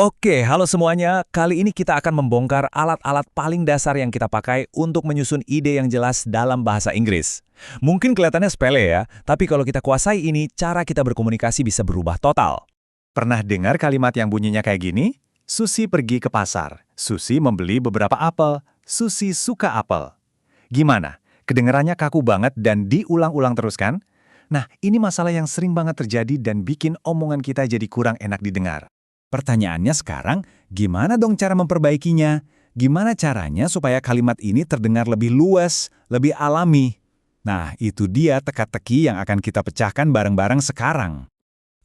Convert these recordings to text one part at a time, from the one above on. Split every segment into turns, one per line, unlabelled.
Oke, halo semuanya. Kali ini kita akan membongkar alat-alat paling dasar yang kita pakai untuk menyusun ide yang jelas dalam bahasa Inggris. Mungkin kelihatannya sepele ya, tapi kalau kita kuasai ini, cara kita berkomunikasi bisa berubah total.
Pernah dengar kalimat yang bunyinya kayak gini? Susi pergi ke pasar. Susi membeli beberapa apel. Susi suka apel. Gimana? Kedengarannya kaku banget dan diulang-ulang terus kan? Nah, ini masalah yang sering banget terjadi dan bikin omongan kita jadi kurang enak didengar.
Pertanyaannya sekarang, gimana dong cara memperbaikinya? Gimana caranya supaya kalimat ini terdengar lebih luas, lebih alami? Nah, itu dia teka-teki yang akan kita pecahkan bareng-bareng sekarang.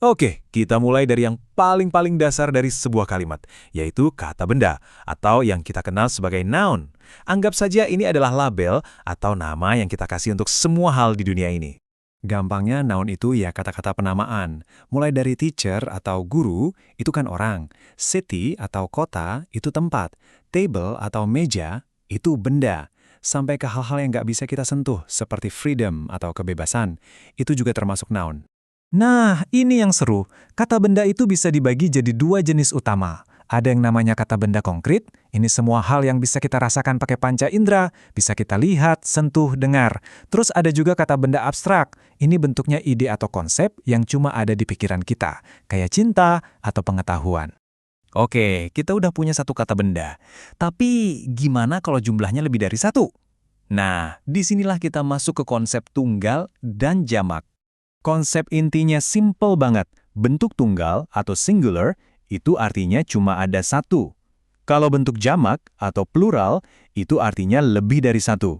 Oke, kita mulai dari yang paling dasar dari sebuah kalimat, yaitu kata benda, atau yang kita kenal sebagai noun. Anggap saja ini adalah label atau nama yang kita kasih untuk semua hal di dunia ini.
Gampangnya noun itu ya kata-kata penamaan. Mulai dari teacher atau guru, itu kan orang. City atau kota, itu tempat. Table atau meja, itu benda. Sampai ke hal-hal yang nggak bisa kita sentuh, seperti freedom atau kebebasan. Itu juga termasuk noun.
Nah, ini yang seru. Kata benda itu bisa dibagi jadi dua jenis utama. Ada yang namanya kata benda konkret, ini semua hal yang bisa kita rasakan pakai panca indera, bisa kita lihat, sentuh, dengar. Terus ada juga kata benda abstrak, ini bentuknya ide atau konsep yang cuma ada di pikiran kita, kayak cinta atau pengetahuan.
Oke, kita udah punya satu kata benda. Tapi gimana kalau jumlahnya lebih dari satu? Nah, disinilah kita masuk ke konsep tunggal dan jamak. Konsep intinya simple banget. Bentuk tunggal atau singular itu artinya cuma ada satu. Kalau bentuk jamak atau plural, itu artinya lebih dari satu.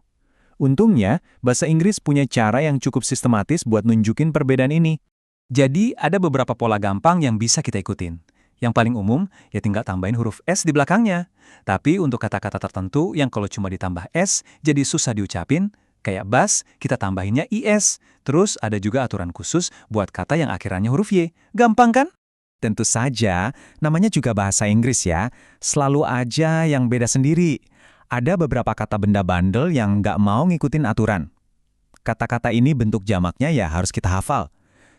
Untungnya, bahasa Inggris punya cara yang cukup sistematis buat nunjukin perbedaan ini.
Jadi, ada beberapa pola gampang yang bisa kita ikutin. Yang paling umum, ya tinggal tambahin huruf S di belakangnya. Tapi untuk kata-kata tertentu yang kalau cuma ditambah S, jadi susah diucapin, kayak bus, kita tambahinnya IS. Terus ada juga aturan khusus buat kata yang akhirannya huruf Y. Gampang kan?
Tentu saja, namanya juga bahasa Inggris ya. Selalu aja yang beda sendiri. Ada beberapa kata benda bandel yang nggak mau ngikutin aturan. Kata-kata ini bentuk jamaknya ya harus kita hafal.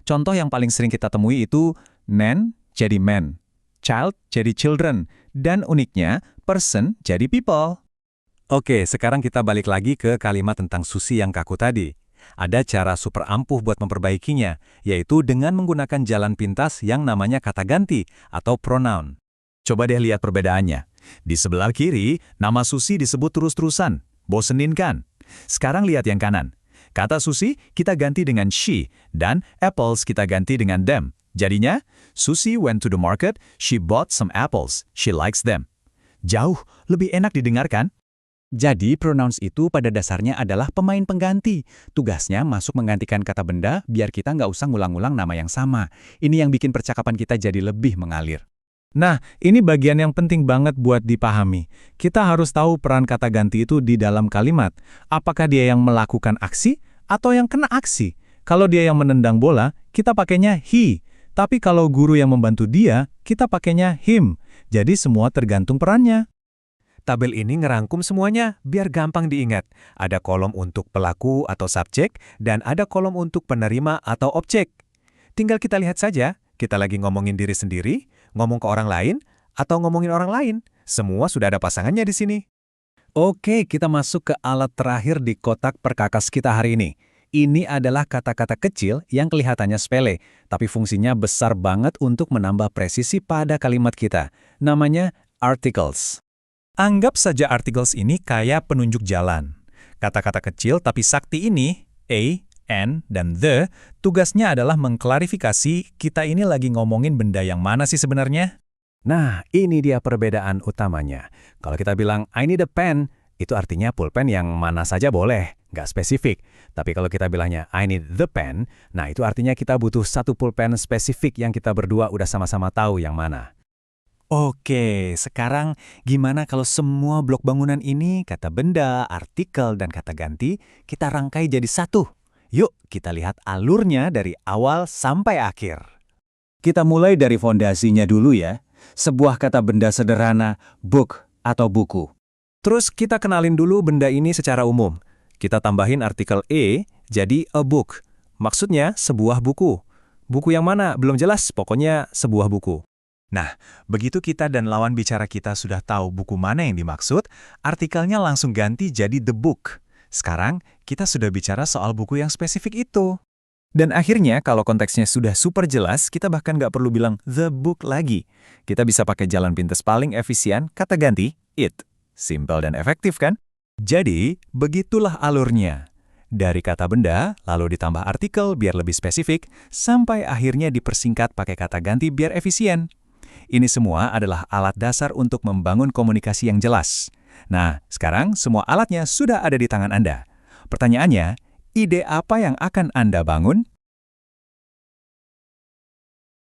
Contoh yang paling sering kita temui itu man jadi men, child jadi children, dan uniknya person jadi people.
Oke, sekarang kita balik lagi ke kalimat tentang Susi yang kaku tadi. Ada cara super ampuh buat memperbaikinya, yaitu dengan menggunakan jalan pintas yang namanya kata ganti atau pronoun.
Coba deh lihat perbedaannya. Di sebelah kiri, nama Susi disebut terus-terusan. Bosenin kan? Sekarang lihat yang kanan. Kata Susi kita ganti dengan she, dan apples kita ganti dengan them. Jadinya, Susi went to the market, she bought some apples, she likes them. Jauh lebih enak didengarkan. Jadi, pronouns itu pada dasarnya adalah pemain pengganti. Tugasnya masuk menggantikan kata benda biar kita nggak usah ngulang-ngulang nama yang sama. Ini yang bikin percakapan kita jadi lebih mengalir.
Nah, ini bagian yang penting banget buat dipahami. Kita harus tahu peran kata ganti itu di dalam kalimat. Apakah dia yang melakukan aksi atau yang kena aksi? Kalau dia yang menendang bola, kita pakainya he. Tapi kalau guru yang membantu dia, kita pakainya him. Jadi semua tergantung perannya.
Tabel ini ngerangkum semuanya biar gampang diingat. Ada kolom untuk pelaku atau subjek, dan ada kolom untuk penerima atau objek. Tinggal kita lihat saja, kita lagi ngomongin diri sendiri, ngomong ke orang lain, atau ngomongin orang lain. Semua sudah ada pasangannya di sini.
Oke, kita masuk ke alat terakhir di kotak perkakas kita hari ini. Ini adalah kata-kata kecil yang kelihatannya sepele, tapi fungsinya besar banget untuk menambah presisi pada kalimat kita. Namanya articles.
Anggap saja articles ini kayak penunjuk jalan. Kata-kata kecil tapi sakti ini, a, and, dan the, tugasnya adalah mengklarifikasi kita ini lagi ngomongin benda yang mana sih sebenarnya.
Nah, ini dia perbedaan utamanya. Kalau kita bilang, I need a pen, itu artinya pulpen yang mana saja boleh, nggak spesifik. Tapi kalau kita bilangnya, I need the pen, nah itu artinya kita butuh satu pulpen spesifik yang kita berdua udah sama-sama tahu yang mana.
Oke, sekarang gimana kalau semua blok bangunan ini, kata benda, artikel, dan kata ganti, kita rangkai jadi satu? Yuk, kita lihat alurnya dari awal sampai akhir. Kita mulai dari fondasinya dulu ya. Sebuah kata benda sederhana, book atau buku.
Terus kita kenalin dulu benda ini secara umum. Kita tambahin artikel e, jadi a book. Maksudnya sebuah buku. Buku yang mana? Belum jelas, pokoknya sebuah buku.
Nah, begitu kita dan lawan bicara kita sudah tahu buku mana yang dimaksud, artikelnya langsung ganti jadi the book. Sekarang, kita sudah bicara soal buku yang spesifik itu.
Dan akhirnya, kalau konteksnya sudah super jelas, kita bahkan nggak perlu bilang the book lagi. Kita bisa pakai jalan pintas paling efisien, kata ganti, it. Simple dan efektif kan?
Jadi, begitulah alurnya. Dari kata benda, lalu ditambah artikel biar lebih spesifik, sampai akhirnya dipersingkat pakai kata ganti biar efisien. Ini semua adalah alat dasar untuk membangun komunikasi yang jelas. Nah, sekarang semua alatnya sudah ada di tangan Anda. Pertanyaannya, ide apa yang akan Anda bangun?